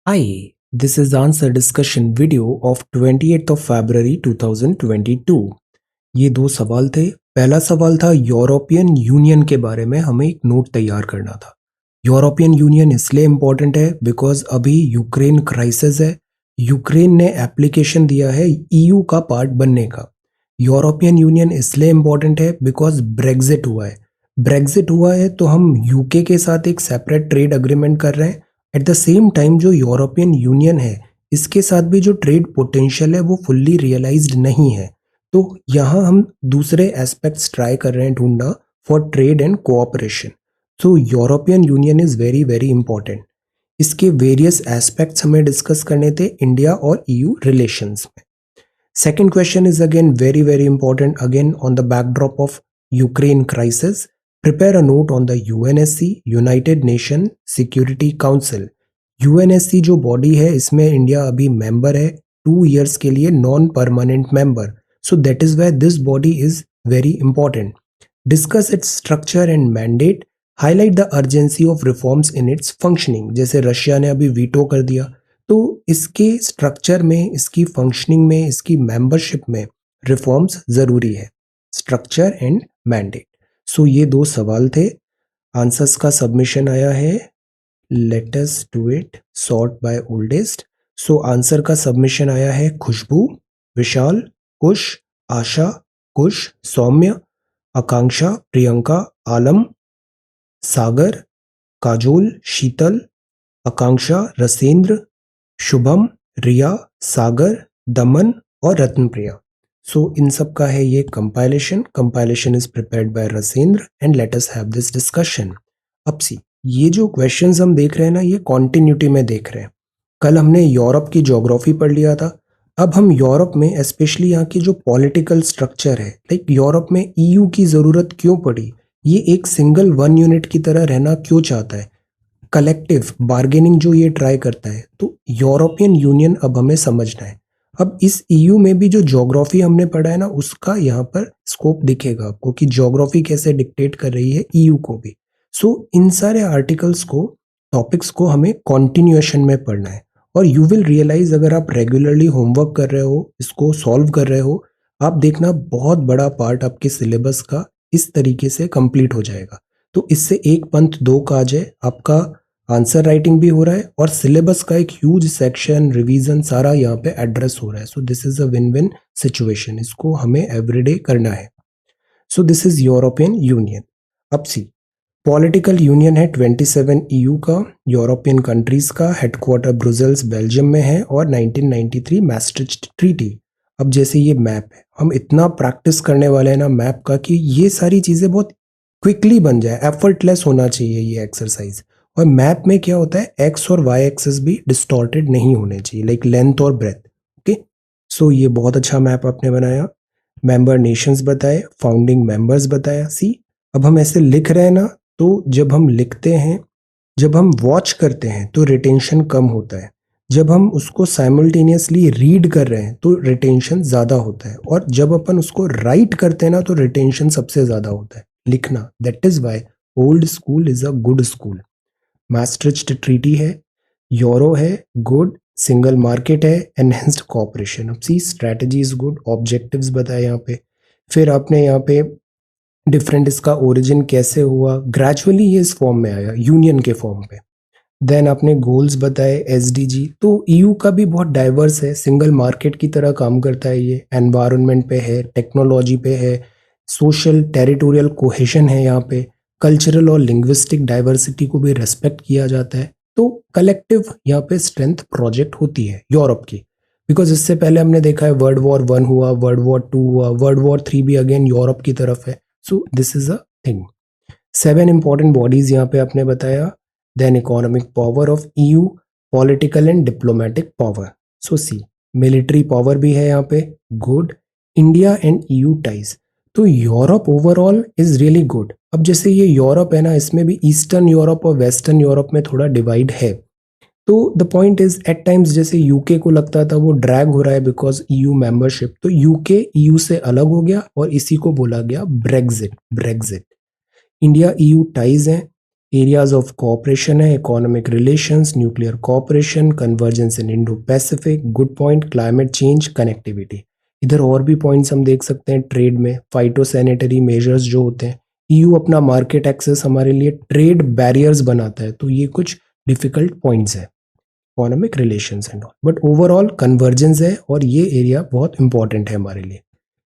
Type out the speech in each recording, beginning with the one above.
Hi, this is the answer discussion video of 28th of February 2022. ये दो सवाल थे। पहला सवाल था यूरोपियन यूनियन के बारे में हमें एक नोट तैयार करना था। यूरोपियन यूनियन इसलिए इम्पोर्टेंट है बिकॉज अभी यूक्रेन क्राइसिस है। यूक्रेन ने एप्लीकेशन दिया है ईयू का पार्ट बनने का। यूरोपियन यूनियन इसलिए इम्पोर्टेंट है बिकॉज ब्रेग्जिट हुआ है। ब्रेग्जिट हुआ है तो हम यूके के साथ एक सेपरेट ट्रेड अग्रीमेंट कर रहे हैं। एट द सेम टाइम जो यूरोपियन यूनियन है इसके साथ भी जो ट्रेड पोटेंशियल है वो फुल्ली रियलाइज्ड नहीं है। तो यहाँ हम दूसरे एस्पेक्ट्स ट्राई कर रहे हैं ढूंढना फॉर ट्रेड एंड कोऑपरेशन। तो European union is very very important. इसके वेरियस एस्पेक्ट्स हमें डिस्कस करने थे इंडिया और ईयू रिलेशंस में। Second question is again very very important again on the backdrop of Ukraine crisis. Prepare a note on the UNSC United nation security council. UNSC जो body है इसमें India अभी member है 2 years के लिए non permanent member. So that is why this body is very important. Discuss its structure and mandate. Highlight the urgency of reforms in its functioning. जैसे Russia ने अभी वीटो कर दिया तो इसके स्ट्रक्चर में, इसकी फंक्शनिंग में, इसकी मेंबरशिप में रिफॉर्म्स जरूरी है। Structure and mandate. सो ये दो सवाल थे। आंसर्स का सबमिशन आया है। Let us do it sort by oldest. So answer का सबमिशन आया है खुशबू, विशाल, कुश, आशा, कुश, सौम्य, आकांक्षा, प्रियंका, आलम, सागर, काजोल, शीतल, आकांक्षा, रसेंद्र, शुभम, रिया, सागर, दमन और रत्नप्रिया। सो इन सब का है ये compilation. Compilation is prepared by Rasendra and let us have this discussion. अब सी ये जो क्वेश्चंस हम देख रहे हैं ना ये कॉन्टिन्यूटी में देख रहे हैं। कल हमने यूरोप की ज्योग्राफी पढ़ लिया था। अब हम यूरोप में स्पेशली यहाँ की जो पॉलिटिकल स्ट्रक्चर है लाइक यूरोप में ईयू की जरूरत क्यों पड़ी, ये एक सिंगल वन यूनिट की तरह रहना क्यों चाहता है, कलेक्टिव बार्गेनिंग जो ये ट्राई करता है, तो यूरोपियन यूनियन अब हमें समझना है। अब इस ईयू में भी जो ज्योग्राफी हमने पढ़ा है ना उसका यहाँ पर स्कोप दिखेगा आपको कि ज्योग्राफी कैसे डिक्टेट कर रही है ईयू को भी। सो इन सारे आर्टिकल्स को, टॉपिक्स को हमें कॉन्टिन्यूएशन में पढ़ना है और यू विल रियलाइज अगर आप रेगुलरली होमवर्क कर रहे हो, इसको सॉल्व कर रहे हो, आप देखना बहुत बड़ा पार्ट आपके सिलेबस का इस तरीके से कंप्लीट हो जाएगा। तो इससे एक पंथ दो काज है, आपका आंसर राइटिंग भी हो रहा है और सिलेबस का एक ह्यूज सेक्शन रिवीजन सारा यहाँ पे एड्रेस हो रहा है। So this is a win win situation. इसको हमें एवरीडे करना है। So this is European union. अब सी पॉलिटिकल यूनियन है 27 ईयू का, यूरोपियन कंट्रीज का। हेडक्वार्टर ब्रुसेल्स बेल्जियम में है और 1993 मैस्ट्रिक्ट ट्रीटी। अब जैसे ये मैप है, हम इतना प्रैक्टिस करने वाले हैं ना मैप का कि ये सारी चीजें बहुत क्विकली बन जाए, एफर्टलेस होना चाहिए ये एक्सरसाइज। और मैप में क्या होता है, एक्स और वाई एक्सेस भी डिस्टॉर्टेड नहीं होने चाहिए, लाइक लेंथ और ब्रेथ। ओके, सो ये बहुत अच्छा मैप आपने बनाया। मेंबर नेशंस बताए, फाउंडिंग मेंबर्स बताया। सी अब हम ऐसे लिख रहे हैं ना, तो जब हम लिखते हैं, जब हम वॉच करते हैं तो रिटेंशन कम होता है। जब हम उसको साइमल्टेनियसली रीड कर रहे हैं तो रिटेंशन ज़्यादा होता है। और जब अपन उसको राइट करते हैं ना तो रिटेंशन सबसे ज़्यादा होता है, लिखना। That is why old school is a good school. Maastricht treaty है, यूरो है गुड, सिंगल मार्केट है, एनहेंस्ड कोऑपरेशन। अब see strategy is good, objectives बताए यहाँ पे। फिर आपने यहाँ पे डिफरेंट इसका ओरिजिन कैसे हुआ, ग्रेजुअली ये इस फॉर्म में आया यूनियन के फॉर्म पे। देन आपने गोल्स बताए, एसडीजी। तो ईयू का भी बहुत डाइवर्स है, सिंगल मार्केट की तरह काम करता है ये। एनवायरनमेंट पे है, टेक्नोलॉजी पे है, सोशल टेरिटोरियल कोहेशन है यहाँ पे, कल्चरल और लिंग्विस्टिक डाइवर्सिटी को भी रेस्पेक्ट किया जाता है। तो कलेक्टिव यहाँ पे स्ट्रेंथ प्रोजेक्ट होती है यूरोप की। बिकॉज इससे पहले हमने देखा है वर्ल्ड वॉर 1 हुआ, वर्ल्ड वॉर 2 हुआ, वर्ल्ड वॉर 3 भी अगेन यूरोप की तरफ है। So this is a thing. 7 important bodies यहाँ पे आपने बताया। Then economic power of EU, political and diplomatic power. So see military power भी है यहाँ पे, good. India and EU ties, तो Europe overall is really good. अब जैसे ये यूरोप है ना, इसमें भी ईस्टर्न यूरोप और वेस्टर्न यूरोप में थोड़ा डिवाइड है। तो the point is at times जैसे यूके को लगता था वो ड्रैग हो रहा है बिकॉज ईयू मेंबरशिप, तो यूके ईयू से अलग हो गया और इसी को बोला गया Brexit. Brexit. India EU ties हैं, एरियाज ऑफ कोऑपरेशन है economic relations, nuclear cooperation, convergence इन Indo Pacific, good point, climate change, connectivity. इधर और भी पॉइंट्स हम देख सकते हैं ट्रेड में, फाइटोसैनिटरी मेजर्स जो होते हैं, ईयू अपना मार्केट एक्सेस हमारे लिए ट्रेड बैरियर्स बनाता है, तो ये कुछ डिफिकल्ट पॉइंट्स है economic relations and all, but overall convergence है और ये एरिया बहुत इंपॉर्टेंट है हमारे लिए।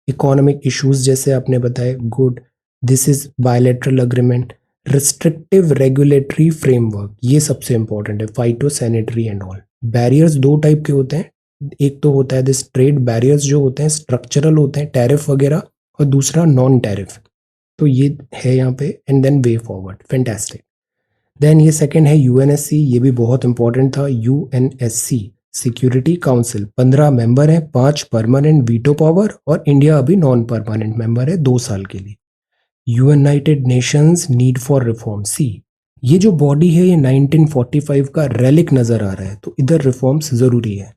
इकोनॉमिक इश्यूज जैसे आपने बताया, good, this is bilateral agreement, restrictive regulatory framework, ये सबसे इंपॉर्टेंट है, phyto sanitary and all. Barriers दो टाइप के होते हैं, एक तो होता है दिस ट्रेड बैरियर्स जो होते हैं स्ट्रक्चरल होते हैं, टैरिफ वगैरह, और दूसरा नॉन टैरिफ, तो ये है यहाँ पे, and then way forward, fantastic. Then ये सेकंड है यूएनएससी, ये भी बहुत इंपॉर्टेंट था, यूएनएससी सिक्योरिटी काउंसिल, 15 मेंबर हैं, 5 परमानेंट वीटो पावर, और इंडिया अभी नॉन परमानेंट मेंबर है 2 साल के लिए। United Nations need for reform, see ये जो बॉडी है ये 1945 का रेलिक नजर आ रहा है, तो इधर रिफॉर्म्स जरूरी है।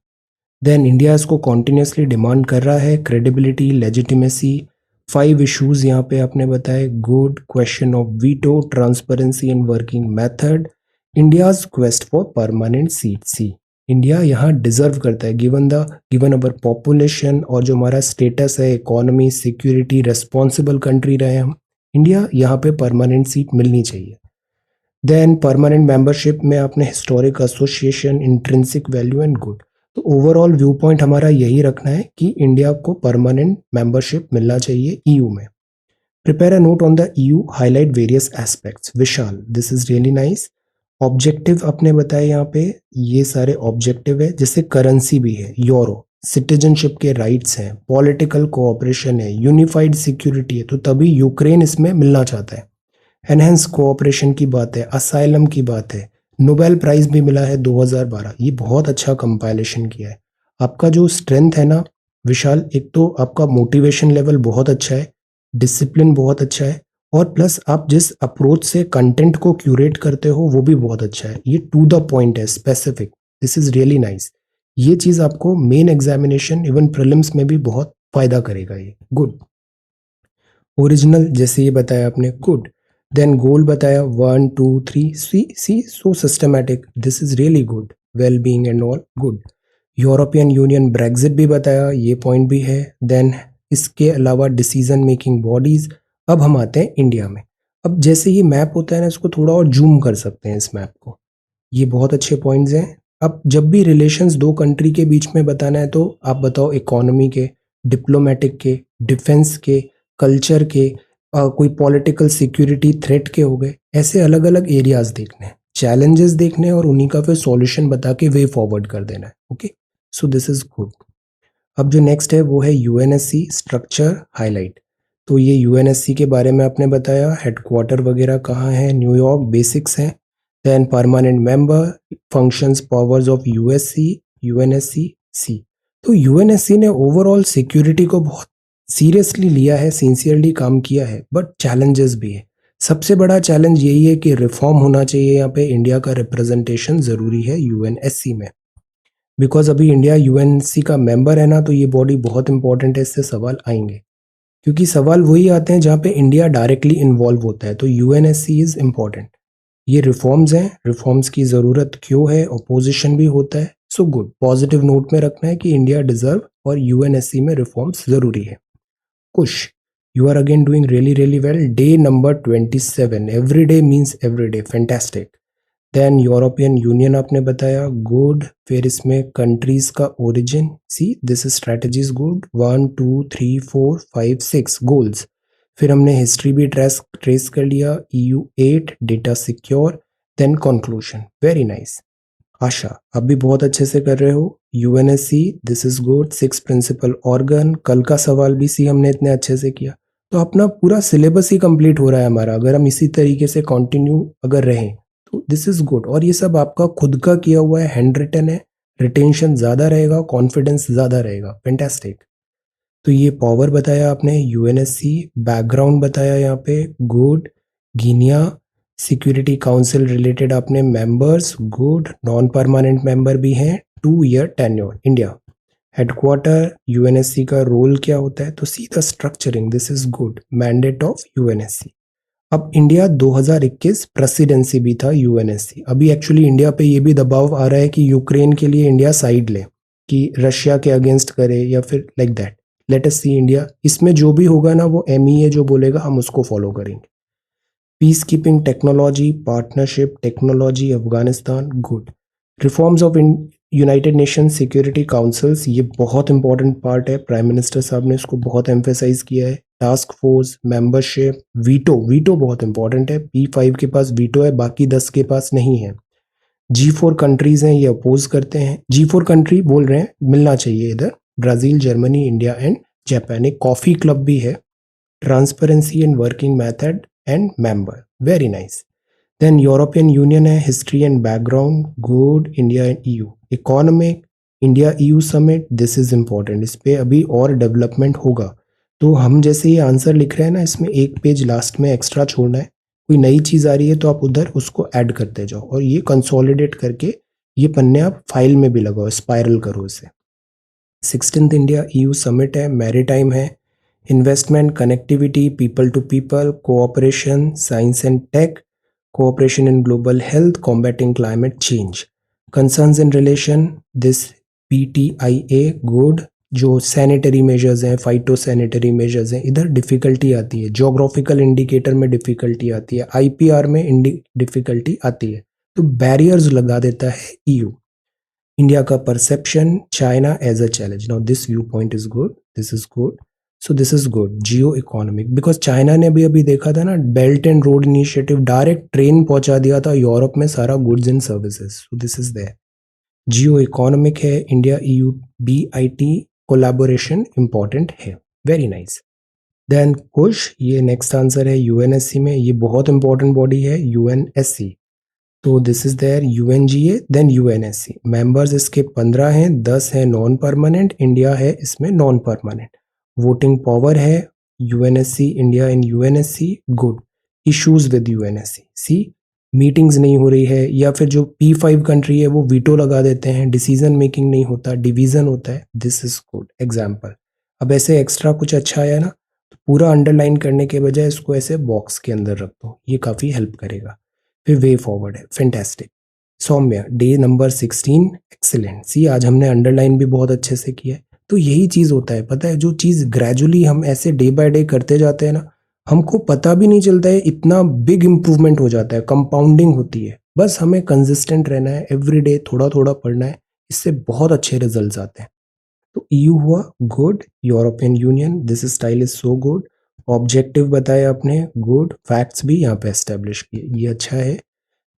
देन इंडिया इसको कॉन्टिन्यूसली डिमांड कर रहा है, क्रेडिबिलिटी, लेजिटिमेसी, 5 इश्यूज यहाँ पे आपने बताए, good, question of veto, transparency and working method, India's quest for permanent seat, see India यहाँ डिजर्व करता है गिवन अवर पॉपुलेशन और जो हमारा स्टेटस है, इकोनॉमी, सिक्योरिटी, रेस्पॉन्सिबल कंट्री रहे हम, इंडिया यहाँ पे परमानेंट सीट मिलनी चाहिए। देन परमानेंट मेंबरशिप में आपने historic association, intrinsic value and good, तो ओवरऑल व्यू पॉइंट हमारा यही रखना है कि इंडिया को परमानेंट मेंबरशिप मिलना चाहिए ईयू में। Prepare a note on the EU, highlight various aspects, Vishal, this is really nice. Objective अपने बताए यहाँ पे, ये सारे ऑब्जेक्टिव है, जैसे करेंसी भी है यूरो, सिटीजनशिप के राइट्स हैं, पॉलिटिकल कोऑपरेशन है, यूनिफाइड सिक्योरिटी है, तो तभी यूक्रेन इसमें मिलना चाहता है, एनहेंस कोऑपरेशन की बात है, असाइलम की बात है, नोबेल प्राइज भी मिला है 2012, ये बहुत अच्छा कंपाइलेशन किया है। आपका जो स्ट्रेंथ है ना विशाल, एक तो आपका मोटिवेशन लेवल बहुत अच्छा है, डिसिप्लिन बहुत अच्छा है, और प्लस आप जिस अप्रोच से कंटेंट को क्यूरेट करते हो वो भी बहुत अच्छा है, ये टू द पॉइंट है, specific, this is really nice. ये चीज आपको मेन एग्जामिनेशन इवन प्रीलिम्स में भी बहुत फायदा करेगा, ये गुड। ओरिजिनल जैसे ये बताया आपने, गुड। देन गोल बताया 1 2 3, see see so systematic, this is really good, well being and all, good. European Union Brexit भी बताया, ये पॉइंट भी है। देन इसके अलावा डिसीजन मेकिंग बॉडीज। अब हम आते हैं इंडिया में। अब जैसे ये मैप होता है ना, इसको थोड़ा और जूम कर सकते हैं इस मैप को, ये बहुत अच्छे पॉइंट्स हैं। अब जब भी रिलेशंस दो कंट्री के बीच में बताना है तो आप बताओ, इकोनॉमी के, डिप्लोमेटिक के, डिफेंस के, कल्चर के, कोई पॉलिटिकल सिक्योरिटी थ्रेट के हो गए, ऐसे अलग अलग एरियाज देखने हैं, चैलेंजेस देखने हैं, और उन्हीं का फिर सॉल्यूशन बता के वे फॉरवर्ड कर देना है। Okay, so this is good. अब जो नेक्स्ट है वो है यूएनएससी स्ट्रक्चर हाईलाइट। तो ये यूएनएससी के बारे में आपने बताया, हेडक्वार्टर वगैरह कहाँ है, न्यूयॉर्क, बेसिक्स हैं। Then permanent member, functions, powers of USC, UNSC, see. तो यूएनएससी ने ओवरऑल सिक्योरिटी को बहुत सीरियसली लिया है, सिंसियरली काम किया है, बट चैलेंजेस भी है। सबसे बड़ा चैलेंज यही है कि रिफॉर्म होना चाहिए, यहाँ पे इंडिया का रिप्रेजेंटेशन जरूरी है यूएनएससी में, बिकॉज अभी इंडिया यूएनसी का मेंबर है ना, तो ये बॉडी बहुत इंपॉर्टेंट है, इससे सवाल आएंगे, क्योंकि सवाल वही आते हैं जहाँ पे इंडिया डायरेक्टली इन्वॉल्व होता है, तो यूएनएससी इज इम्पॉर्टेंट। ये रिफॉर्म्स हैं, रिफॉर्म्स की ज़रूरत क्यों है, अपोजिशन भी होता है, सो गुड, पॉजिटिव नोट में रखना है कि इंडिया डिजर्व और यूएनएससी में रिफॉर्म्स जरूरी है। Kush, you are again doing really well, day number 27, every day means every day, fantastic. Then European Union आपने बताया, गुड। फिर इसमें कंट्रीज का origin, see this strategies good, 1 2 3 4 5 6 goals. फिर हमने हिस्ट्री भी ट्रेस कर लिया, EU 8, data secure, then conclusion, very nice. Asha, आप भी बहुत अच्छे से कर रहे हो। UNSC, this is good, 6 principal organ, कल का सवाल भी सी हमने इतने अच्छे से किया, तो अपना पूरा सिलेबस ही कंप्लीट हो रहा है हमारा, अगर हम इसी तरीके से कंटिन्यू अगर रहें तो दिस इज गुड। और ये सब आपका खुद का किया हुआ है, हैंड रिटन है, रिटेंशन ज़्यादा रहेगा, कॉन्फिडेंस ज़्यादा रहेगा, फैंटास्टिक। तो ये पावर बताया आपने, यूएनएससी, बैकग्राउंड बताया यहाँ पे, गुड। गिनिया सिक्योरिटी काउंसिल रिलेटेड आपने members, good. Non permanent member भी हैं, 2 year tenure. India headquarter, UNSC का रोल क्या होता है, तो see the structuring, this is good, mandate of UNSC. अब इंडिया 2021 प्रेसिडेंसी भी था यूएनएससी। अभी एक्चुअली इंडिया पे ये भी दबाव आ रहा है कि यूक्रेन के लिए इंडिया साइड ले, कि रशिया के अगेंस्ट करे या फिर like that. Let us see India, इसमें जो भी होगा ना वो एमईए जो बोलेगा हम उसको फॉलो करेंगे। Peace keeping technology, partnership technology, Afghanistan, good. Reforms of United nation security councils, ये बहुत इंपॉर्टेंट पार्ट है, प्राइम मिनिस्टर साहब ने इसको बहुत एम्फेसाइज किया है। Task force, membership, veto, veto बहुत इंपॉर्टेंट है। P5 के पास वीटो है, बाकी 10 के पास नहीं है। G4 कंट्रीज हैं, ये अपोज करते हैं। G4 कंट्री बोल रहे हैं मिलना चाहिए इधर, Brazil, Germany, India and Japan. एक कॉफी क्लब भी है। Transparency and working method and member, very nice. Then European Union है, history and background, good. India and EU, economic, India EU summit, this is important, इस पे अभी और development होगा। तो हम जैसे ये आंसर लिख रहे हैं ना, इसमें एक पेज लास्ट में एक्स्ट्रा छोड़ना है। कोई नई चीज आ रही है तो आप उधर उसको ऐड करते जाओ, और ये कंसोलिडेट करके ये पन्ने आप फाइल में भी लगाओ, स्पाइरल करो इसे। 16th इंडिया ईयू समिट है, मैरीटाइम है, investment, connectivity, people to people, cooperation, science and tech, cooperation in global health, combating climate change, concerns in relation, this PTIA, good। जो सैनिटरी मेजर्स हैं, phyto sanitary measures हैं, इधर difficulty आती है। Geographical indicator में difficulty आती है, IPR में डिफिकल्टी आती है, तो बैरियर्स लगा देता है ईयू। इंडिया का perception, China as a challenge, now this view point is good, this is good, so this is good. Geo economic, because China ने भी अभी देखा था ना, belt and road initiative, direct train पहुंचा दिया था यूरोप में सारा goods and services, so this is there. Geo economic है, India EU BIT collaboration important है, वेरी नाइस। देन कुश, ये नेक्स्ट आंसर है यूएनएससी में, ये बहुत इंपॉर्टेंट बॉडी है यूएनएससी, तो this is there UNGA, then UNSC। Members इसके 15 हैं, 10 है नॉन परमानेंट, इंडिया है इसमें नॉन परमानेंट। वोटिंग पावर है UNSC, India in UNSC, good. Issues with UNSC, see meetings नहीं हो रही है, या फिर जो P5 कंट्री है वो वीटो लगा देते हैं, डिसीजन मेकिंग नहीं होता, डिवीजन होता है, दिस इज गुड एग्जाम्पल। अब ऐसे एक्स्ट्रा कुछ अच्छा आया ना, तो पूरा अंडरलाइन करने के बजाय इसको ऐसे बॉक्स के अंदर रख दो, ये काफ़ी हेल्प करेगा। फिर वे फॉरवर्ड है, fantastic. Saumya, day number 16, excellent. See आज हमने अंडरलाइन भी बहुत अच्छे से किया है। तो यही चीज़ होता है, पता है, जो चीज़ ग्रेजुअली हम ऐसे डे बाय डे करते जाते हैं ना, हमको पता भी नहीं चलता है, इतना बिग इंप्रूवमेंट हो जाता है, कंपाउंडिंग होती है। बस हमें कंसिस्टेंट रहना है, एवरी डे थोड़ा थोड़ा पढ़ना है, इससे बहुत अच्छे रिजल्ट आते हैं। तो ईयू हुआ good, European union, this style is so good. Objective बताया आपने, गुड। फैक्ट्स भी यहाँ पे एस्टेब्लिश किए, ये अच्छा है।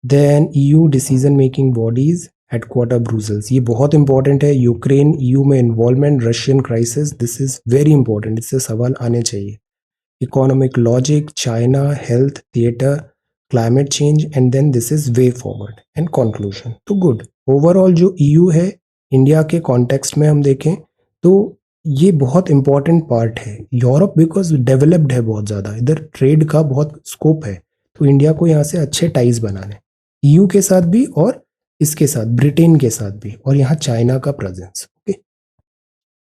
Then EU decision making bodies, headquarter Brussels, ये बहुत इंपॉर्टेंट है। यूक्रेन ईयू में involvement, Russian crisis, this is very important, इससे सवाल आने चाहिए। Economic logic, China, health, theatre, climate change, and then this is way forward and conclusion. तो good. Overall जो ईयू है इंडिया के कॉन्टेक्स्ट में हम देखें तो ये बहुत इंपॉर्टेंट पार्ट है। यूरोप बिकॉज डेवलप्ड है बहुत ज़्यादा, इधर ट्रेड का बहुत स्कोप है, तो इंडिया को यहाँ से अच्छे टाइज बनाने, ईयू के साथ भी और इसके साथ ब्रिटेन के साथ भी, और यहाँ चाइना का presence. Okay,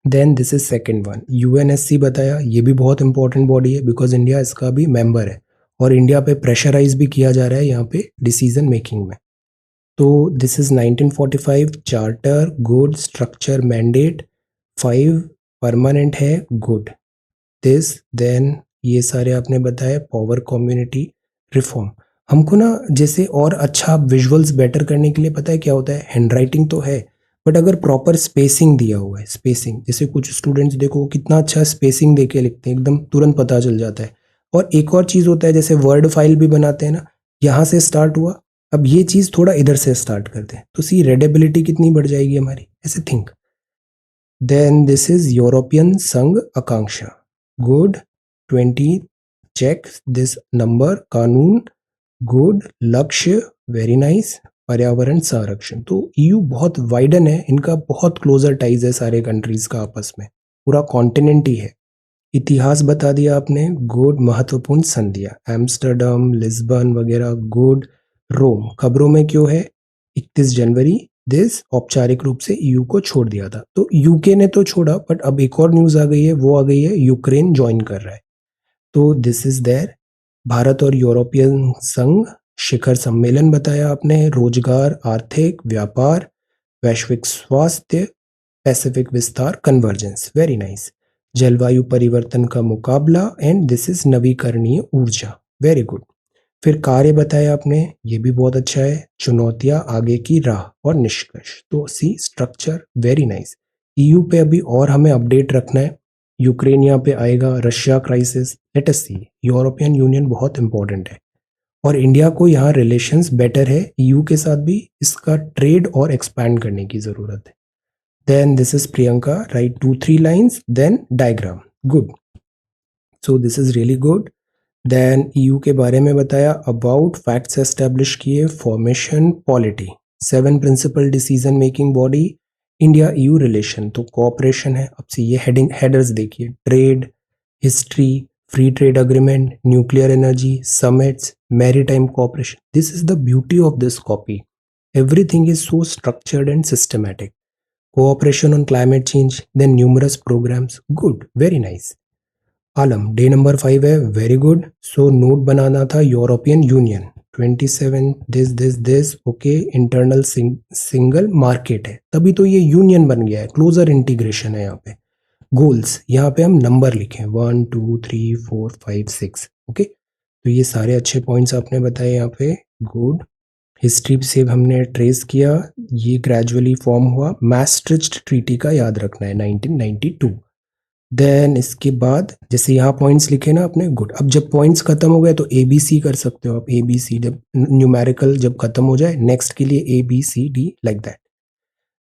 then this is second one, UNSC बताया, ये भी बहुत इंपॉर्टेंट बॉडी है बिकॉज इंडिया इसका भी मेंबर है, और इंडिया पे प्रेशराइज भी किया जा रहा है यहाँ पे डिसीजन मेकिंग में। तो this is 1945 charter, good. Structure, mandate, 5 permanent है, गुड। दिस, देन ये सारे आपने बताया। पावर कम्युनिटी रिफॉर्म, हमको ना जैसे और अच्छा विजुअल्स बेटर करने के लिए पता है क्या होता है, हैंडराइटिंग तो है, बट अगर प्रॉपर स्पेसिंग दिया हुआ है, स्पेसिंग, जैसे कुछ स्टूडेंट्स देखो कितना अच्छा स्पेसिंग दे के लिखते हैं, एकदम तुरंत पता चल जाता है। और एक और चीज़ होता है, जैसे वर्ड फाइल भी बनाते हैं ना, यहाँ से स्टार्ट हुआ, अब ये चीज़ थोड़ा इधर से स्टार्ट करते हैं, तो सी रीडेबिलिटी कितनी बढ़ जाएगी हमारी, ऐसे think. Then this is European संघ आकांक्षा, गुड। 20 चेक दिस नंबर, कानून, गुड। लक्ष्य, वेरी नाइस। पर्यावरण संरक्षण, तो ईयू बहुत वाइडन है, इनका बहुत क्लोजर टाइज है सारे कंट्रीज का आपस में, पूरा कॉन्टिनेंट ही है। इतिहास बता दिया आपने, गुड। महत्वपूर्ण संधियां, एम्स्टर्डम, लिस्बन वगैरह, गुड। रोम खबरों में क्यों है, 31 जनवरी, दिस औपचारिक रूप से ईयू को छोड़ दिया था। तो यूके ने तो छोड़ा, बट अब एक और न्यूज आ गई है, वो आ गई है यूक्रेन ज्वाइन कर रहा है, तो दिस इज देयर। भारत और यूरोपियन संघ शिखर सम्मेलन बताया आपने, रोजगार, आर्थिक, व्यापार, वैश्विक स्वास्थ्य, पैसिफिक विस्तार, कन्वर्जेंस, वेरी नाइस। जलवायु परिवर्तन का मुकाबला एंड दिस इज नवीकरणीय ऊर्जा, वेरी गुड। फिर कार्य बताया आपने, ये भी बहुत अच्छा है, चुनौतियां, आगे की राह और निष्कर्ष। तो सी स्ट्रक्चर, वेरी नाइस। ईयू पे अभी और हमें अपडेट रखना है, यूक्रेन यहाँ पे आएगा, रशिया क्राइसिस, लेट अस सी। यूरोपियन यूनियन बहुत इंपॉर्टेंट है और इंडिया को यहाँ रिलेशंस बेटर है ईयू के साथ भी, इसका ट्रेड और एक्सपैंड करने की जरूरत है। Then this is Priyanka, right 2-3 lines, then diagram, good. So this is really good. Then EU के बारे में बताया, अबाउट फैक्ट्स एस्टेब्लिश किए, formation, polity, 7 principal decision making body, India EU relation, तो कोऑपरेशन है। अब से ये हेडर्स देखिए, trade, history, free trade agreement, nuclear energy, summits, maritime cooperation. This is the beauty of this copy, everything is so structured and systematic. Cooperation on climate change, then numerous programs, good, very nice. Alam, day number 5 है, very good. So note बनाना था, European union 27, this okay, internal single market है, तभी तो ये union बन गया है, क्लोजर इंटीग्रेशन है यहाँ पे। गोल्स, यहाँ पे हम नंबर लिखें 1 2 3 4 5 6, ओके। तो ये सारे अच्छे पॉइंट्स आपने बताए यहाँ पे, गुड। हिस्ट्री से हमने ट्रेस किया, ये ग्रेजुअली फॉर्म हुआ, मैस्ट्रिच्ट ट्रीटी का याद रखना है 1992। देन इसके बाद जैसे यहाँ पॉइंट्स लिखे ना आपने, गुड। अब जब पॉइंट्स खत्म हो गए तो ए बी सी कर सकते हो आप, ए बी सी, जब न्यूमेरिकल जब खत्म हो जाए नेक्स्ट के लिए A B C D, like that.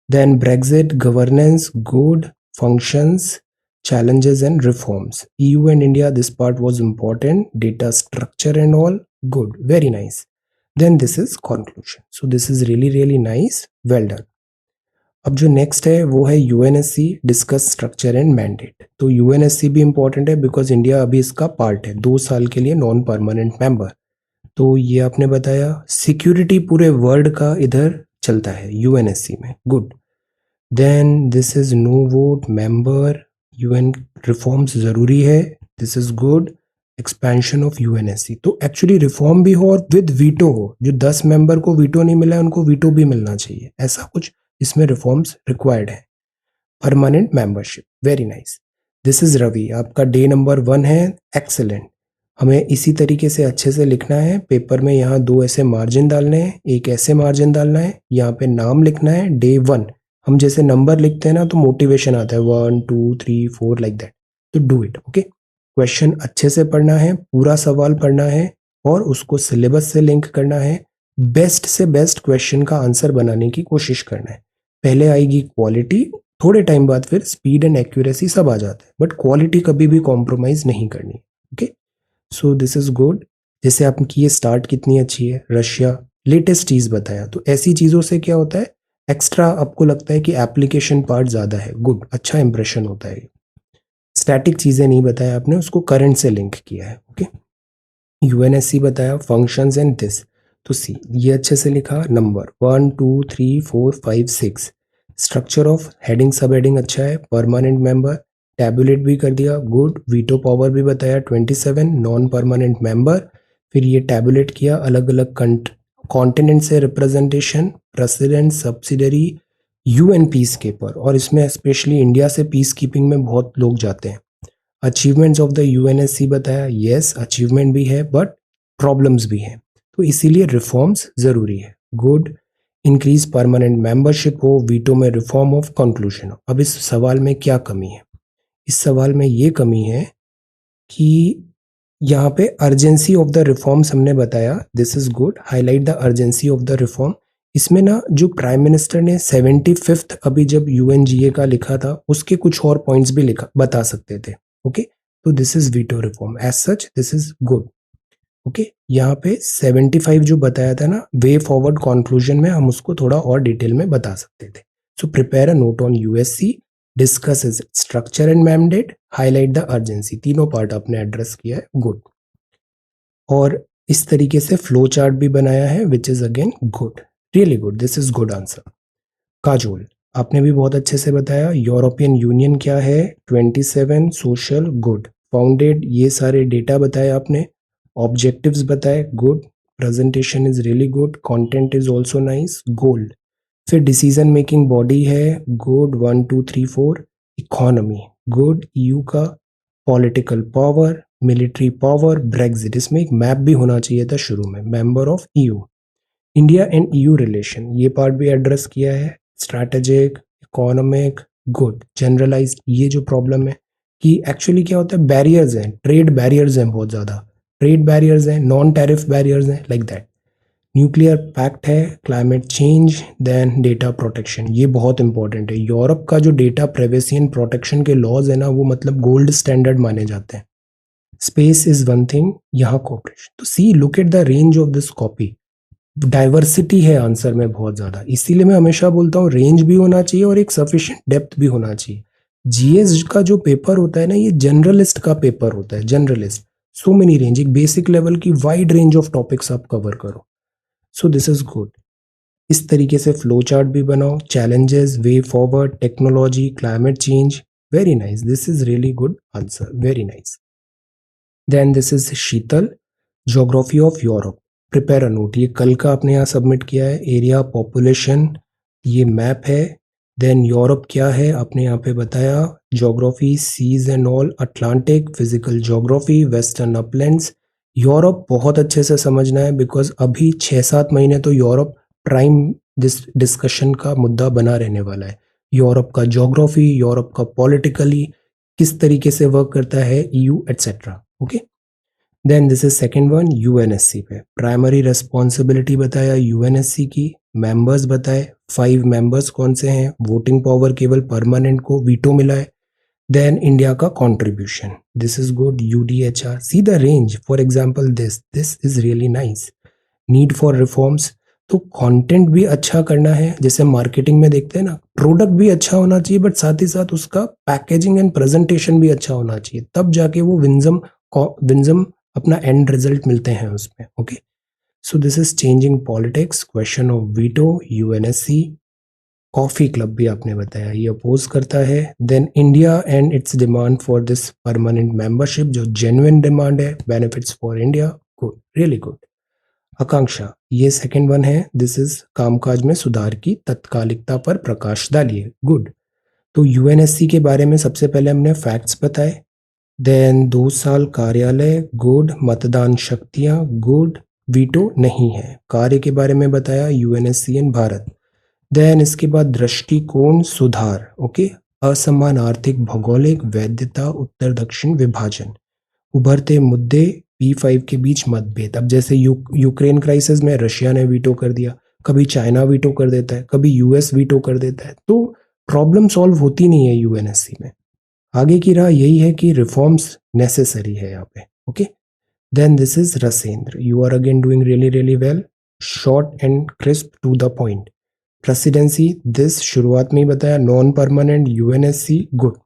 Then Brexit, governance, good, functions, challenges and reforms, EU and India, this part was important, data structure and all, good, very nice. Then this is conclusion, so this is really really nice, well done. अब जो next है वो है UNSC, discuss structure and mandate. तो UNSC भी important है because India अभी इसका पार्ट है, 2 साल के लिए नॉन परमानेंट मेंबर। तो ये आपने बताया, सिक्योरिटी पूरे वर्ल्ड का इधर चलता है यूएनएससी में, good. Then this is no vote member, UN reforms जरूरी है, this is good. Expansion of UNSC, तो एक्चुअली रिफॉर्म भी हो और विद वीटो हो, जो 10 मेंबर को वीटो नहीं मिला है उनको वीटो भी मिलना चाहिए, ऐसा कुछ इसमें रिफॉर्म्स रिक्वायर्ड है। Permanent membership, very nice. This is Ravi, आपका डे नंबर 1 है, एक्सेलेंट। हमें इसी तरीके से अच्छे से लिखना है पेपर में, यहाँ 2 ऐसे मार्जिन डालने हैं, एक ऐसे मार्जिन डालना है, यहाँ पे नाम लिखना है डे 1। हम जैसे नंबर लिखते हैं ना तो मोटिवेशन आता है 1 2 3 4 लाइक दैट, तो डू इट, ओके। क्वेश्चन अच्छे से पढ़ना है, पूरा सवाल पढ़ना है और उसको सिलेबस से लिंक करना है, बेस्ट से बेस्ट क्वेश्चन का आंसर बनाने की कोशिश करना है। पहले आएगी क्वालिटी, थोड़े टाइम बाद फिर स्पीड एंड एक्यूरेसी सब आ जाता है, बट क्वालिटी कभी भी कॉम्प्रोमाइज नहीं करनी, okay. So this is good. जैसे आपकी ये स्टार्ट कितनी अच्छी है, रशिया, लेटेस्ट चीज बताया, तो ऐसी चीजों से क्या होता है, एक्स्ट्रा आपको लगता है कि एप्लीकेशन पार्ट ज्यादा है, गुड, अच्छा इंप्रेशन होता है। स्टैटिक चीजें नहीं बताया आपने, उसको करंट से लिंक किया है, ओके। यूएनएससी बताया, फंक्शंस एंड दिस, तो सी ये अच्छे से लिखा, नंबर 1 2 3 4 5 6। स्ट्रक्चर ऑफ हेडिंग सब हेडिंग अच्छा है, परमानेंट मेंबर, टैबुलेट भी कर दिया, गुड। वीटो पावर भी बताया 27, नॉन परमानेंट मेंबर। फिर ये टैबुलेट किया, अलग अलग कॉन्टिनेंट से representation, president, subsidiary, UN peace keeper, और इसमें स्पेशली इंडिया से पीस कीपिंग में बहुत लोग जाते हैं। अचीवमेंट्स ऑफ द यूएनएससी बताया, यस अचीवमेंट भी है बट प्रॉब्लम्स भी हैं, तो इसीलिए रिफॉर्म्स जरूरी है, गुड। इंक्रीज परमानेंट मेंबरशिप हो, वीटो में रिफॉर्म ऑफ कंक्लूजन। अब इस सवाल में क्या कमी है, इस सवाल में ये कमी है कि यहाँ पे अर्जेंसी ऑफ द रिफॉर्म्स हमने बताया, this is good, highlight the urgency of the reform. इसमें ना जो प्राइम मिनिस्टर ने 75th अभी जब यूएनजीए का लिखा था उसके कुछ और पॉइंट्स भी लिखा बता सकते थे, ओके। तो this is veto reform, as such this is good, okay. यहाँ पे 75 जो बताया था ना, वे फॉरवर्ड कंक्लूजन में हम उसको थोड़ा और डिटेल में बता सकते थे। So prepare a note on USC, discuss is structure and mandate, highlight the urgency, तीनों पार्ट आपने एड्रेस किया है, गुड। और इस तरीके से फ्लो चार्ट भी बनाया है, which is again good, really good, this is good answer. Kajol, आपने भी बहुत अच्छे से बताया, यूरोपियन यूनियन क्या है, 27, सोशल, गुड, फाउंडेड, ये सारे डेटा बताए आपने। ऑब्जेक्टिव्स बताए, good. Presentation is really good, content is also nice, gold. फिर डिसीजन मेकिंग बॉडी है, गुड, 1 2 3 4। Economy, good. ईयू का political power, military power, Brexit, इसमें एक मैप भी होना चाहिए था शुरू में, member of EU. India and EU relation, ये पार्ट भी एड्रेस किया है। Strategic, economic, good. जनरलाइज्ड, ये जो प्रॉब्लम है कि एक्चुअली क्या होता है, बैरियर्स हैं, ट्रेड बैरियर्स हैं, बहुत ज़्यादा ट्रेड बैरियर्स हैं, नॉन टैरिफ बैरियर्स हैं, लाइक दैट। न्यूक्लियर पैक्ट है, climate change, then data protection, ये बहुत इंपॉर्टेंट है। यूरोप का जो डेटा प्राइवेसी एंड प्रोटेक्शन के लॉज है ना, वो मतलब गोल्ड स्टैंडर्ड माने जाते हैं। स्पेस इज वन थिंग, यहाँ कोऑपरेशन। तो see, look at the range of this copy, diversity है आंसर में बहुत ज्यादा। इसीलिए मैं हमेशा बोलता हूँ रेंज भी होना चाहिए और एक सफिशिएंट डेप्थ भी होना चाहिए। जीएस का जो पेपर होता है ना, ये जनरलिस्ट का पेपर होता है, जनरलिस्ट। सो मेनी रेंज, एक बेसिक लेवल की वाइड रेंज ऑफ टॉपिक्स आप कवर करो। So this is good. इस तरीके से फ्लो चार्ट भी बनाओ, challenges, way forward, technology, climate change, very nice, this is really good answer, very nice. Then this is Sheetal, geography of Europe, prepare a note, ये कल का आपने यहाँ सबमिट किया है। एरिया, पॉपुलेशन, ये मैप है। देन यूरोप क्या है आपने यहाँ पे बताया, geography, seas and all, Atlantic, physical geography, western uplands. Europe बहुत अच्छे से समझना है, बिकॉज अभी 6 7 महीने तो यूरोप प्राइम डिस्कशन का मुद्दा बना रहने वाला है। यूरोप का ज्योग्राफी, यूरोप का पॉलिटिकली किस तरीके से वर्क करता है, EU etcetera. Okay, then this is second one, UNSC पे प्राइमरी रेस्पॉन्सिबिलिटी बताया यूएनएससी की। मेंबर्स बताए, 5 मेंबर्स कौन से हैं, वोटिंग पावर केवल परमानेंट को वीटो मिला है। देन इंडिया का contribution, this is good. UDHR, see the range, for example this is really nice. Need for reforms, तो कंटेंट भी अच्छा करना है, जैसे मार्केटिंग में देखते हैं ना, प्रोडक्ट भी अच्छा होना चाहिए, बट साथ ही साथ उसका पैकेजिंग एंड प्रेजेंटेशन भी अच्छा होना चाहिए, तब जाके वो विंजम अपना एंड रिजल्ट मिलते हैं उसमें। Okay, so this is changing politics, question of veto, UNSC. Coffee club भी आपने बताया, ये अपोज करता है। Then India and its demand for this permanent membership, जो जेन्युइन डिमांड है, benefits for India, good, really good. Akanksha, ये सेकंड वन है, दिस इज कामकाज में सुधार की तत्कालिकता पर प्रकाश डालिए, गुड। तो यूएनएससी के बारे में सबसे पहले हमने फैक्ट्स बताए। देन 2 साल कार्यालय, गुड। मतदान शक्तियां, गुड। वीटो नहीं है। कार्य के बारे में बताया, यूएनएससी इन भारत। देन इसके बाद दृष्टिकोण सुधार, ओके। असमान आर्थिक भौगोलिक वैधता, उत्तर दक्षिण विभाजन। उभरते मुद्दे, P5 के बीच मतभेद। अब जैसे यूक्रेन क्राइसिस में रशिया ने वीटो कर दिया, कभी चाइना वीटो कर देता है, कभी यूएस वीटो कर देता है, तो प्रॉब्लम सॉल्व होती नहीं है यूएनएससी में। आगे की राह यही है कि रिफॉर्म्स नेसेसरी है यहाँ पे। Okay, then this is Rasendra, you are again doing really really well, short and crisp to the point. Presidency, this शुरुआत में ही बताया, नॉन परमानेंट, यूएनएससी, गुड।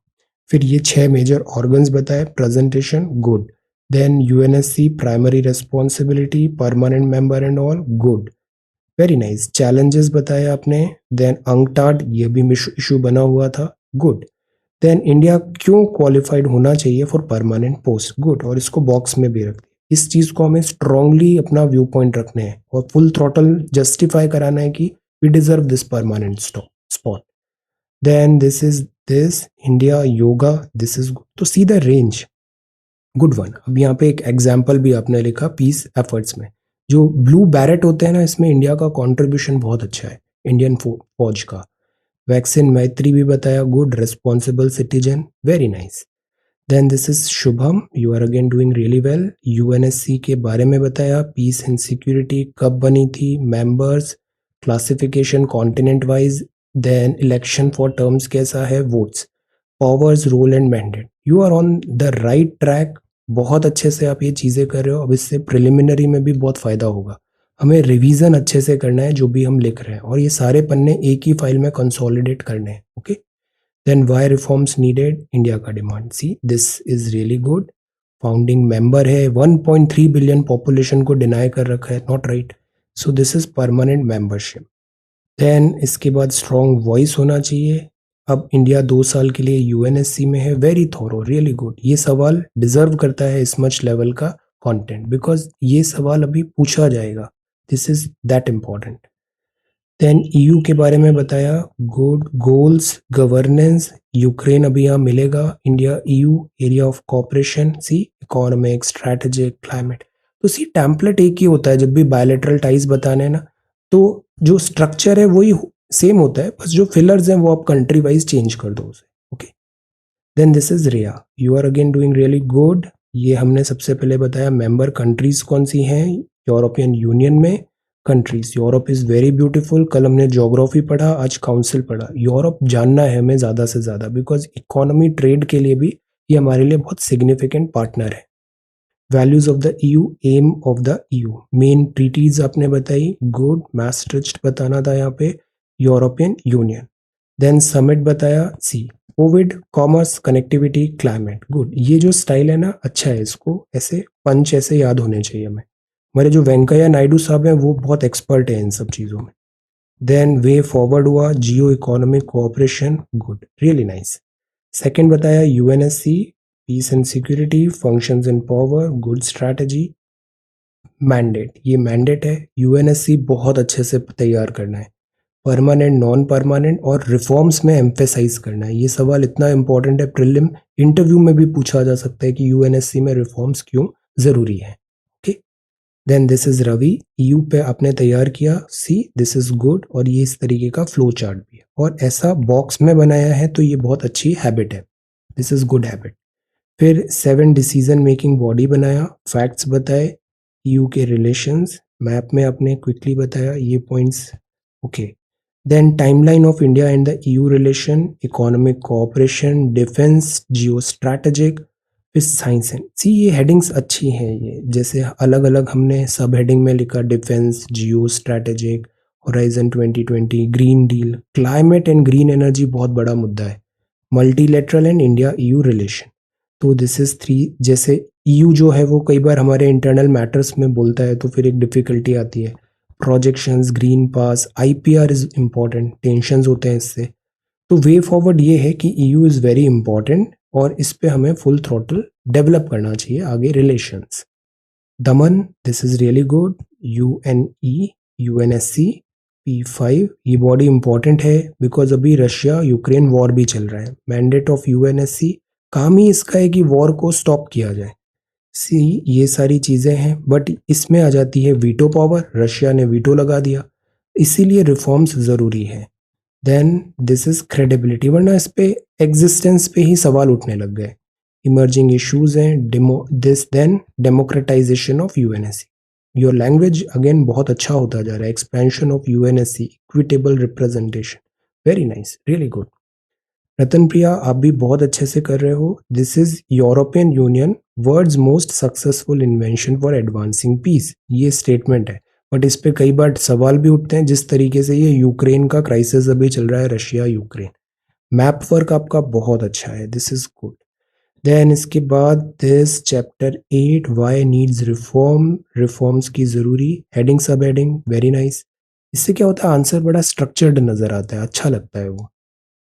फिर ये 6 मेजर ऑर्गन्स बताए, presentation, good. Then UNSC primary responsibility, permanent member and all, good, very nice. Challenges बताए आपने। Then UNCTAD, ये भी इशू बना हुआ था, गुड। देन इंडिया क्यों क्वालिफाइड होना चाहिए फॉर परमानेंट पोस्ट, गुड, और इसको बॉक्स में भी रख दिया। इस चीज को हमें स्ट्रांगली अपना व्यू पॉइंट रखने हैं और फुल थ्रॉटल जस्टिफाई कराना है कि we deserve this permanent spot. Then this India yoga, this is good. तो see the range, good one. अब यहाँ पे एक एग्जाम्पल भी आपने लिखा, पीस एफर्ट्स में जो ब्लू बैरेट होते हैं ना, इसमें इंडिया का कॉन्ट्रीब्यूशन बहुत अच्छा है, इंडियन फौज का। वैक्सीन मैत्री भी बताया, good. Responsible citizen, very nice. Then this is Shubham, you are again doing really well. UNSC के बारे में बताया, पीस एंड सिक्योरिटी कब बनी थी, members, classification continent wise. Then election for terms कैसा है, votes, powers, role and mandate. You are on the right track, बहुत अच्छे से आप ये चीज़ें कर रहे हो। अब इससे प्रिलिमिनरी में भी बहुत फायदा होगा। हमें रिवीजन अच्छे से करना है जो भी हम लिख रहे हैं, और ये सारे पन्ने एक ही फाइल में कंसोलिडेट करने हैं। Okay, then why reforms needed, India का demand, see this is really good. Founding member है, 1.3 बिलियन पॉपुलेशन को डिनाई कर रखा है, not right, so this is permanent membership. Then इसके बाद स्ट्रॉन्ग वॉइस होना चाहिए। अब इंडिया 2 साल के लिए यूएनएससी में है, वेरी थोरो, रियली गुड। ये सवाल डिजर्व करता है इस मच लेवल का कंटेंट, बिकॉज ये सवाल अभी पूछा जाएगा, this is that important. Then EU के बारे में बताया, गुड गोल्स, गवर्नेंस, यूक्रेन अभी यहाँ मिलेगा, India EU, area of cooperation, see economic, strategic, climate. तो सी टेम्पलेट एक ही होता है जब भी बायलैटरल टाइज बताने हैं ना, तो जो स्ट्रक्चर है वही सेम होता है, बस जो फिलर्स हैं वो आप कंट्री वाइज चेंज कर दो उसे। Okay, then this is Riya, you are again doing really good. ये हमने सबसे पहले बताया मेंबर कंट्रीज कौन सी हैं यूरोपियन यूनियन में। Countries, Europe is very beautiful. कल हमने ज्योग्राफी पढ़ा, आज काउंसिल पढ़ा। यूरोप जानना है हमें ज़्यादा से ज़्यादा, बिकॉज इकोनॉमी, ट्रेड के लिए भी ये हमारे लिए बहुत सिग्निफिकेंट पार्टनर है। Values of the EU, aim of the EU, main treaties आपने बताई, गुड। मैस्ट्रिक्ट बताना था यहाँ पे, यूरोपियन यूनियन। देन समिट बताया, see COVID, commerce, connectivity, climate, good. ये जो स्टाइल है ना, अच्छा है, इसको ऐसे पंच ऐसे याद होने चाहिए हमें। हमारे जो वेंकैया नायडू साहब हैं वो बहुत एक्सपर्ट हैं इन सब चीज़ों में। देन वे फॉरवर्ड हुआ, geo economic cooperation, good, really nice. Second बताया UNSC, peace and security, functions and power, good strategy. Mandate, ये मैंडेट है, यूएनएससी बहुत अच्छे से तैयार करना है, परमानेंट, नॉन परमानेंट और रिफॉर्म्स में एम्फेसाइज करना है। ये सवाल इतना इंपॉर्टेंट है, प्रीलिम इंटरव्यू में भी पूछा जा सकता है कि यूएनएससी में रिफॉर्म्स क्यों जरूरी है। Okay, then this is Ravi, EU पे आपने तैयार किया, सी दिस इज गुड। और ये इस तरीके का फ्लो चार्ट भी है और ऐसा बॉक्स में बनाया है, तो ये बहुत अच्छी हैबिट है, दिस इज गुड हैबिट। फिर 7 डिसीजन मेकिंग बॉडी बनाया, फैक्ट्स बताए, ईयू के रिलेशंस, मैप में आपने क्विकली बताया ये points. Okay, then timeline of India and the EU relation, economic cooperation, defence, geo strategic, फिर साइंस एंड सी। ये हेडिंग्स अच्छी हैं, ये जैसे अलग अलग हमने सब हेडिंग में लिखा, defence, geo strategic, horizon 2020, green deal, climate and green energy बहुत बड़ा मुद्दा है, multilateral and India EU relation. तो दिस इज 3। जैसे ईयू जो है वो कई बार हमारे इंटरनल मैटर्स में बोलता है, तो फिर एक डिफिकल्टी आती है। Projections, green pass, IPR is important, tensions होते हैं इससे। तो वे फॉरवर्ड ये है कि ईयू इज वेरी इंपॉर्टेंट और इस पे हमें फुल थ्रॉटल डेवलप करना चाहिए आगे relations. Daman, this is really good, UNE, UNSC, P5, ये बॉडी इंपॉर्टेंट है बिकॉज अभी रशिया यूक्रेन वॉर भी चल रहा है। मैंडेट ऑफ यूएनएससी, काम ही इसका है कि वॉर को स्टॉप किया जाए। सी, ये सारी चीज़ें हैं, बट इसमें आ जाती है वीटो पावर, रशिया ने वीटो लगा दिया, इसीलिए रिफॉर्म्स ज़रूरी है। देन दिस इज क्रेडिबिलिटी, वरना इस पे एग्जिस्टेंस पे ही सवाल उठने लग गए। इमर्जिंग इश्यूज हैं, this then democratisation of UNSC, your language again बहुत अच्छा होता जा रहा है, expansion of UNSC, equitable representation, very nice, really good. Ratan Priya, आप भी बहुत अच्छे से कर रहे हो। This is European union, world's most successful invention for advancing peace, ये स्टेटमेंट है, बट इस पे कई बार सवाल भी उठते हैं, जिस तरीके से ये यूक्रेन का क्राइसिस अभी चल रहा है, रशिया यूक्रेन। मैप वर्क आपका बहुत अच्छा है, दिस इज गुड। देन इसके बाद this chapter 8, why needs reform, reforms की जरूरी, हेडिंग सब हेडिंग, वेरी नाइस। इससे क्या होता है, आंसर बड़ा स्ट्रक्चर्ड नजर आता है, अच्छा लगता है वो।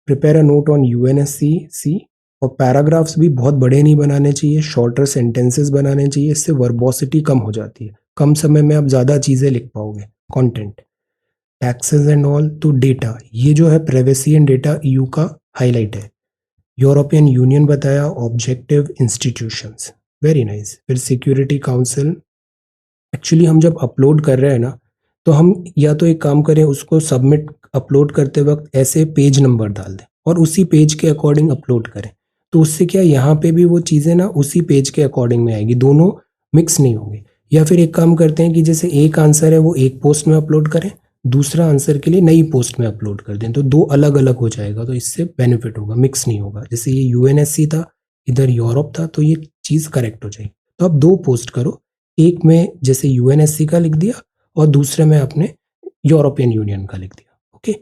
Prepare a note on UNSC, see. और पैराग्राफ्स भी बहुत बड़े नहीं बनाने चाहिए, शॉर्टर सेंटेंसेस बनाने चाहिए, इससे वर्बोसिटी कम हो जाती है, कम समय में आप ज़्यादा चीज़ें लिख पाओगे। कंटेंट, टैक्सेस एंड ऑल, तो डेटा, ये जो है प्राइवेसी एंड डेटा ईयू का हाईलाइट है। यूरोपियन यूनियन बताया, ऑब्जेक्टिव इंस्टीट्यूशंस, वेरी नाइस। फिर सिक्योरिटी काउंसिल, एक्चुअली हम जब अपलोड कर रहे हैं ना, तो हम या तो एक काम करें, उसको सबमिट अपलोड करते वक्त ऐसे पेज नंबर डाल दें और उसी पेज के अकॉर्डिंग अपलोड करें, तो उससे क्या यहाँ पे भी वो चीज़ें ना उसी पेज के अकॉर्डिंग में आएगी, दोनों मिक्स नहीं होंगे। या फिर एक काम करते हैं कि जैसे एक आंसर है वो एक पोस्ट में अपलोड करें, दूसरा आंसर के लिए नई पोस्ट में अपलोड कर दें, तो दो अलग अलग हो जाएगा, तो इससे बेनिफिट होगा, मिक्स नहीं होगा। जैसे ये यूएनएससी था, इधर यूरोप था, तो ये चीज़ करेक्ट हो जाएगी। तो आप दो पोस्ट करो, एक में जैसे यूएनएससी का लिख दिया और दूसरे में आपने यूरोपियन यूनियन का लिख दिया। Okay,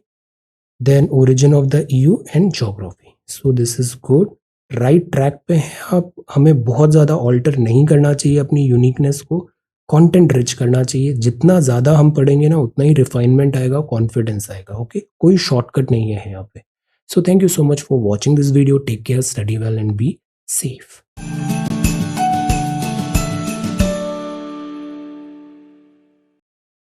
then origin of the EU and geography, so this is good, right track पे हैं आप। हमें बहुत ज़्यादा ऑल्टर नहीं करना चाहिए अपनी यूनिकनेस को, कंटेंट रिच करना चाहिए, जितना ज़्यादा हम पढ़ेंगे ना उतना ही रिफाइनमेंट आएगा, कॉन्फिडेंस आएगा। ओके, कोई शॉर्टकट नहीं है यहाँ पे। So thank you so much for watching this video, take care, study well and be safe.